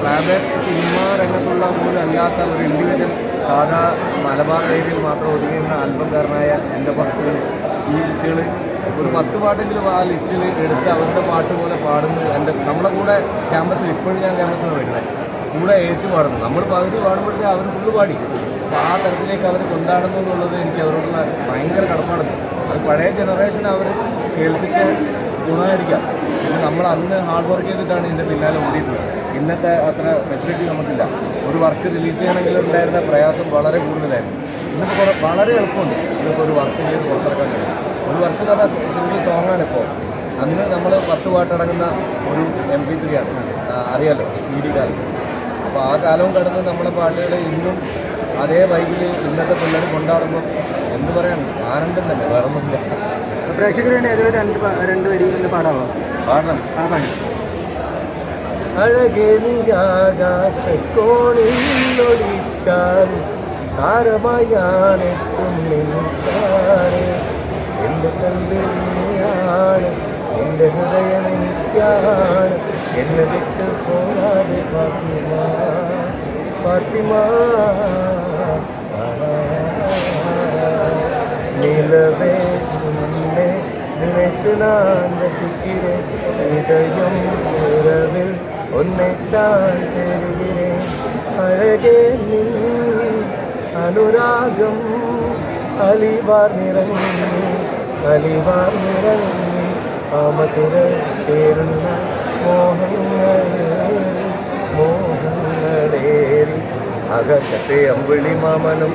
പ്ലാബാക്ക് cinema രംഗത്തുള്ള പോലും അല്ലാത്ത ഒരു ഇൻഡിവിജ്വൽ സാധാ മലബാർ ഏരിയയിൽ മാത്രം ഒതുങ്ങിയിരുന്ന ആൽബംകാരനായ എൻ്റെ പാട്ടുകൾ ഈ കുട്ടികൾ ഒരു 10 പാട്ടെങ്കിലും ആ ലിസ്റ്റിൽ എടുത്ത് അവരുടെ പാട്ട് പോലെ പാടുന്നത് നമ്മളെ കൂടെ ക്യാമ്പസിൽ ഇപ്പോഴും ഞാൻ ക്യാമ്പസിലാണ് വരുന്നത് കൂടെ ഏറ്റുപാടുന്നു. നമ്മൾ പകുതി പാടുമ്പോഴത്തേ അവർ ഫുള്ള് പാടി. അപ്പോൾ ആ തരത്തിലേക്ക് അവർ കൊണ്ടാടുന്നു എന്നുള്ളത് എനിക്ക് അവരോടുള്ള ഭയങ്കര കടപ്പാടുണ്ട്. അത് പഴയ ജനറേഷൻ അവർ കേൾപ്പിച്ച ഗുണമായിരിക്കാം. പിന്നെ നമ്മൾ അന്ന് ഹാർഡ് വർക്ക് ചെയ്തിട്ടാണ് ഇതിൻ്റെ പിന്നാലെ ഓടിയിട്ടുള്ളത്. ഇന്നത്തെ അത്ര ഫെസിലിറ്റി നമുക്കില്ല. ഒരു വർക്ക് റിലീസ് ചെയ്യണമെങ്കിൽ ഉണ്ടായിരുന്ന പ്രയാസം വളരെ കൂടുതലായിരുന്നു. ഇന്നിപ്പോൾ വളരെ എളുപ്പമുണ്ട്. ഇന്നിപ്പോൾ ഒരു വർക്ക് ചെയ്ത് പുറത്തിറക്കാൻ കഴിയും. ഒരു വർക്ക് എന്ന് പറഞ്ഞാൽ സിംഗിൾ സോങ്ങാണ് ഇപ്പോൾ. അന്ന് നമ്മൾ 10 പാട്ടടങ്ങുന്ന ഒരു MP3 ആണ്, അറിയാലോ, CD കാലം. അപ്പോൾ ആ കാലവും കടന്ന് നമ്മളെ പാട്ടുകൾ ഇന്നും അതേ വൈകിൽ ഇന്നത്തെ പിള്ളേർ കൊണ്ടാടുമ്പോൾ എന്ത് പറയാൻ ആനന്ദം തന്നെ, വേറൊന്നുമില്ല. പ്രേക്ഷകർ വേണ്ടി ഏതൊരു രണ്ട് വരി എന്ന് പാടാമോ? പാടണം. ആ പാടി. അഴകേ നീയാകാശക്കോണിലൊളിച്ചാൽ താരമായി ഞാനെത്തും നിൻചാരെ. എൻ്റെ കണ്ണിൽ നീയാണ്, എൻ്റെ ഹൃദയം എനിക്കാണ്, എന്നെ വിട്ട് പോകാതെ ഫാത്തിമ ഫാത്തിമ. நிலவே உன்னை நினைத்து நான் ரசிக்கிறேன், இதயம் இரவில் உன்னைத்தான் தேடுகிறேன். அழகே நீ അനുരാഗം അലിവാർ നിറങ്ങി ആമതുര തേരുന്ന മോഹങ്ങളേറി ആകാശത്തെ അമ്പിളി മാമനും